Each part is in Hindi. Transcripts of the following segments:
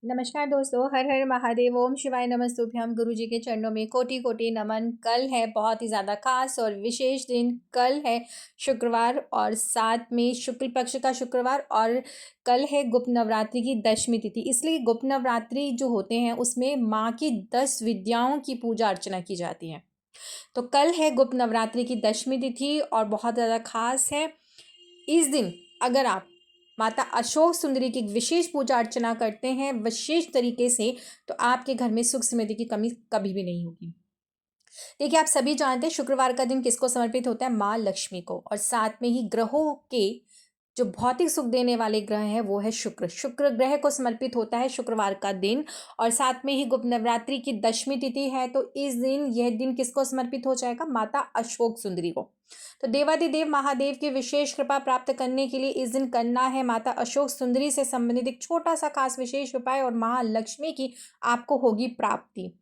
नमस्कार दोस्तों, हर हर महादेव, ओम शिवाय नमस्तुभ्यम। गुरु जी के चरणों में कोटि कोटि नमन। कल है बहुत ही ज़्यादा खास और विशेष दिन। कल है शुक्रवार और साथ में शुक्ल पक्ष का शुक्रवार, और कल है गुप्त नवरात्रि की दशमी तिथि। इसलिए गुप्त नवरात्रि जो होते हैं उसमें माँ की 10 विद्याओं की पूजा अर्चना की जाती है। तो कल है गुप्त नवरात्रि की दशमी तिथि और बहुत ज़्यादा खास है। इस दिन अगर आप माता अशोक सुंदरी की विशेष पूजा अर्चना करते हैं विशेष तरीके से, तो आपके घर में सुख समृद्धि की कमी कभी भी नहीं होगी। देखिए, आप सभी जानते हैं शुक्रवार का दिन किसको समर्पित होता है? माँ लक्ष्मी को। और साथ में ही ग्रहों के जो भौतिक सुख देने वाले ग्रह हैं वो है शुक्र। शुक्र ग्रह को समर्पित होता है शुक्रवार का दिन। और साथ में ही गुप्त नवरात्रि की दशमी तिथि है, तो इस दिन यह दिन किसको समर्पित हो जाएगा? माता अशोक सुंदरी को। तो देवादिदेव महादेव की विशेष कृपा प्राप्त करने के लिए इस दिन करना है माता अशोक सुंदरी से संबंधित एक छोटा सा खास विशेष उपाय, और महालक्ष्मी की आपको होगी प्राप्ति।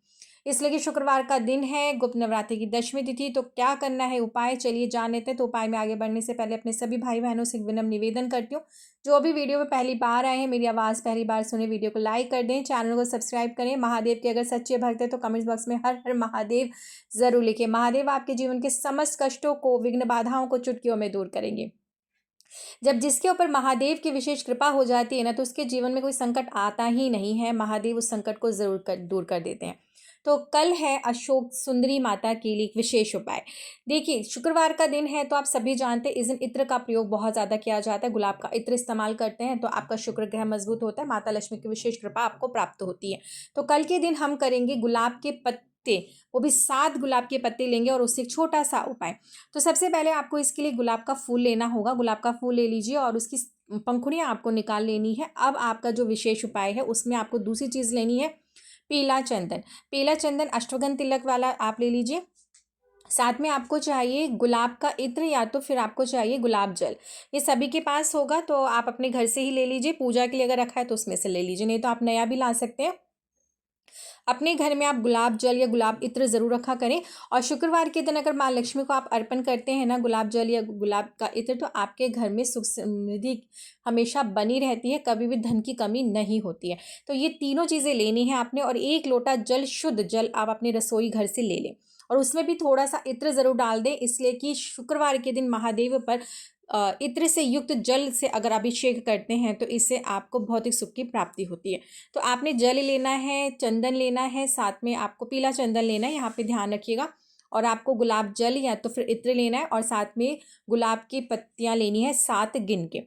इसलिए कि शुक्रवार का दिन है, गुप्त नवरात्रि की दशमी तिथि। तो क्या करना है उपाय, चलिए जान लेते हैं। तो उपाय में आगे बढ़ने से पहले अपने सभी भाई बहनों से एक विनम्र निवेदन करती हूँ, जो अभी वीडियो में पहली बार आए हैं, मेरी आवाज़ पहली बार सुने, वीडियो को लाइक कर दें, चैनल को सब्सक्राइब करें। महादेव के अगर सच्चे भक्त हैं तो कमेंट्स बॉक्स में हर हर महादेव जरूर लिखें। महादेव आपके जीवन के समस्त कष्टों को, विघ्न बाधाओं को चुटकियों में दूर करेंगे। जब जिसके ऊपर महादेव की विशेष कृपा हो जाती है ना, तो उसके जीवन में कोई संकट आता ही नहीं है। महादेव उस संकट को जरूर दूर कर देते हैं। तो कल है अशोक सुंदरी माता के लिए एक विशेष उपाय। देखिए, शुक्रवार का दिन है तो आप सभी जानते हैं इस दिन इत्र का प्रयोग बहुत ज़्यादा किया जाता है। गुलाब का इत्र इस्तेमाल करते हैं तो आपका शुक्र ग्रह मजबूत होता है, माता लक्ष्मी की विशेष कृपा आपको प्राप्त होती है। तो कल के दिन हम करेंगे गुलाब के पत्ते, वो भी 7 गुलाब के पत्ते लेंगे और उससे एक छोटा सा उपाय। तो सबसे पहले आपको इसके लिए गुलाब का फूल लेना होगा। गुलाब का फूल ले लीजिए और उसकी पंखुड़ियाँ आपको निकाल लेनी है। अब आपका जो विशेष उपाय है उसमें आपको दूसरी चीज़ लेनी है पीला चंदन। पीला चंदन अष्टगंध तिलक वाला आप ले लीजिए। साथ में आपको चाहिए गुलाब का इत्र या तो फिर आपको चाहिए गुलाब जल। ये सभी के पास होगा तो आप अपने घर से ही ले लीजिए। पूजा के लिए अगर रखा है तो उसमें से ले लीजिए, नहीं तो आप नया भी ला सकते हैं। अपने घर में आप गुलाब जल या गुलाब इत्र ज़रूर रखा करें। और शुक्रवार के दिन अगर माँ लक्ष्मी को आप अर्पण करते हैं ना गुलाब जल या गुलाब का इत्र, तो आपके घर में सुख समृद्धि हमेशा बनी रहती है, कभी भी धन की कमी नहीं होती है। तो ये तीनों चीज़ें लेनी है आपने, और 1 लोटा जल, शुद्ध जल आप अपने रसोई घर से ले लें। और उसमें भी थोड़ा सा इत्र ज़रूर डाल दें, इसलिए कि शुक्रवार के दिन महादेव पर इत्र से युक्त जल से अगर अभिषेक करते हैं तो इससे आपको भौतिक सुख की प्राप्ति होती है। तो आपने जल लेना है, चंदन लेना है, साथ में आपको पीला चंदन लेना है, यहाँ पे ध्यान रखिएगा। और आपको गुलाब जल या तो फिर इत्र लेना है, और साथ में गुलाब की पत्तियाँ लेनी है 7 गिन के।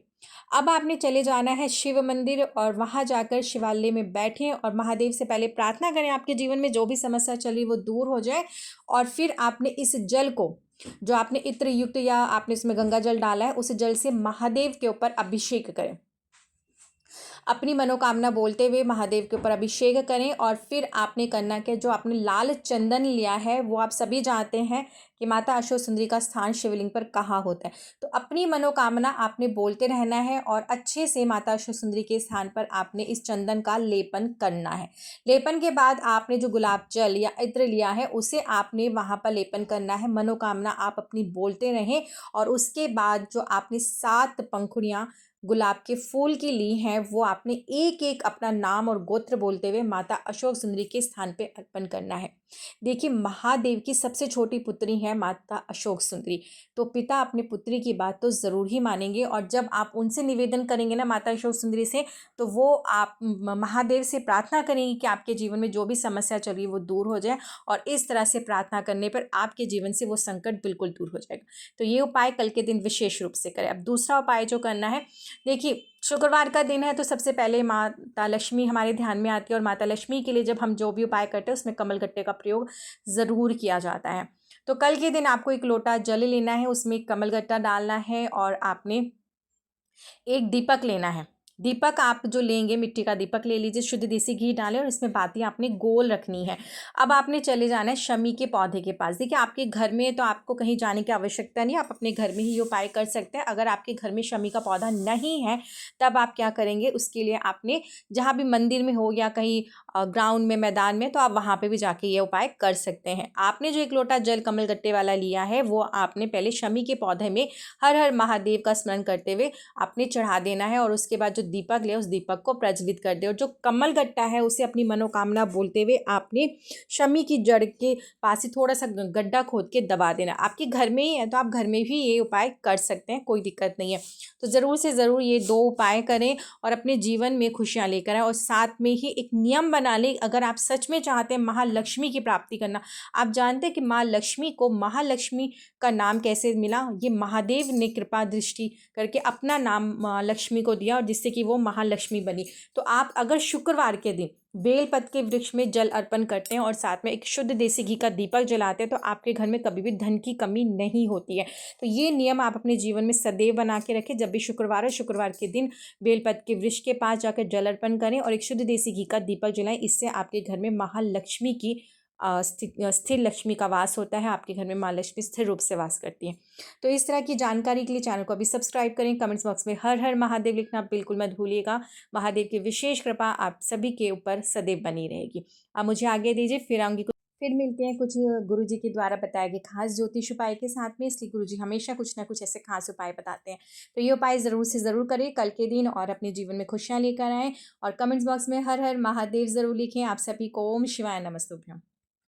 अब आपने चले जाना है शिव मंदिर और वहाँ जाकर शिवालय में बैठें और महादेव से पहले प्रार्थना करें आपके जीवन में जो भी समस्या चली वो दूर हो जाए। और फिर आपने इस जल को, जो आपने इत्र युक्त या आपने इसमें गंगा जल डाला है, उस जल से महादेव के ऊपर अभिषेक करें। अपनी मनोकामना बोलते हुए महादेव के ऊपर अभिषेक करें। और फिर आपने करना कि जो आपने लाल चंदन लिया है वो आप सभी जानते हैं कि माता अशोक सुंदरी का स्थान शिवलिंग पर कहाँ होता है। तो अपनी मनोकामना आपने बोलते रहना है और अच्छे से माता अशोक सुंदरी के स्थान पर आपने इस चंदन का लेपन करना है। लेपन के बाद आपने जो गुलाब जल या इत्र लिया है उसे आपने वहाँ पर लेपन करना है। मनोकामना आप अपनी बोलते रहें, और उसके बाद जो आपने 7 पंखुड़ियाँ गुलाब के फूल की ली हैं वो आपने एक एक अपना नाम और गोत्र बोलते हुए माता अशोक सुंदरी के स्थान पे अर्पण करना है। देखिए, महादेव की सबसे छोटी पुत्री है माता अशोक सुंदरी, तो पिता अपने पुत्री की बात तो ज़रूर ही मानेंगे। और जब आप उनसे निवेदन करेंगे ना माता अशोक सुंदरी से, तो वो आप महादेव से प्रार्थना करेंगे कि आपके जीवन में जो भी समस्या चल रही है वो दूर हो जाए। और इस तरह से प्रार्थना करने पर आपके जीवन से वो संकट बिल्कुल दूर हो जाएगा। तो ये उपाय कल के दिन विशेष रूप से करें। अब दूसरा उपाय जो करना है, देखिए शुक्रवार का दिन है तो सबसे पहले माता लक्ष्मी हमारे ध्यान में आती है, और माता लक्ष्मी के लिए जब हम जो भी उपाय करते हैं उसमें कमल गट्टे का प्रयोग ज़रूर किया जाता है। तो कल के दिन आपको 1 लोटा जल लेना है, उसमें कमल गट्टा डालना है, और आपने एक दीपक लेना है। दीपक आप जो लेंगे मिट्टी का दीपक ले लीजिए, शुद्ध देसी घी डालें और इसमें बाती आपने गोल रखनी है। अब आपने चले जाना है शमी के पौधे के पास। देखिए, आपके घर में तो आपको कहीं जाने की आवश्यकता नहीं, आप अपने घर में ही ये उपाय कर सकते हैं। अगर आपके घर में शमी का पौधा नहीं है तब आप क्या करेंगे, उसके लिए आपने जहाँ भी मंदिर में हो या कहीं ग्राउंड में, मैदान में, तो आप वहाँ पे भी जाके ये उपाय कर सकते हैं। आपने जो 1 लोटा जल कमल गट्टे वाला लिया है वो आपने पहले शमी के पौधे में हर हर महादेव का स्मरण करते हुए आपने चढ़ा देना है। और उसके बाद जो दीपक लिया उस दीपक को प्रज्वलित कर दे, और जो कमल गट्टा है उसे अपनी मनोकामना बोलते हुए आपने शमी की जड़ के पास ही थोड़ा सा गड्ढा खोद के दबा देना। आपके घर में ही है तो आप घर में भी ये उपाय कर सकते हैं, कोई दिक्कत नहीं है। तो ज़रूर से ज़रूर ये 2 उपाय करें और अपने जीवन में खुशियाँ लेकर आएँ। और साथ में ही एक नियम बना लें, अगर आप सच में चाहते हैं महालक्ष्मी की प्राप्ति करना। आप जानते हैं कि माँ लक्ष्मी को महालक्ष्मी का नाम कैसे मिला? ये महादेव ने कृपा दृष्टि करके अपना नाम माँ लक्ष्मी को दिया, और जिससे कि वो महालक्ष्मी बनी। तो आप अगर शुक्रवार के दिन बेलपत्र के वृक्ष में जल अर्पण करते हैं और साथ में एक शुद्ध देसी घी का दीपक जलाते हैं, तो आपके घर में कभी भी धन की कमी नहीं होती है। तो ये नियम आप अपने जीवन में सदैव बना के रखें। जब भी शुक्रवार है, शुक्रवार के दिन बेलपत्र के वृक्ष के पास जाकर जल अर्पण करें और एक शुद्ध देसी घी का दीपक जलाएं। इससे आपके घर में महालक्ष्मी की स्थिर लक्ष्मी का वास होता है। आपके घर में माँ लक्ष्मी स्थिर रूप से वास करती हैं। तो इस तरह की जानकारी के लिए चैनल को अभी सब्सक्राइब करें। कमेंट्स बॉक्स में हर हर महादेव लिखना बिल्कुल मत भूलिएगा। महादेव की विशेष कृपा आप सभी के ऊपर सदैव बनी रहेगी। अब मुझे आगे दीजिए, फिर मिलते हैं कुछ गुरुजी के द्वारा बताए गए खास ज्योतिष उपाय के साथ में। इसलिए गुरुजी हमेशा कुछ ना कुछ ऐसे खास उपाय बताते हैं, तो ये उपाय ज़रूर से ज़रूर करें कल के दिन और अपने जीवन में खुशियाँ लेकर आएँ। और कमेंट्स बॉक्स में हर हर महादेव ज़रूर लिखें। आप सभी को ओम शिवाय नमस्तुभ्यम।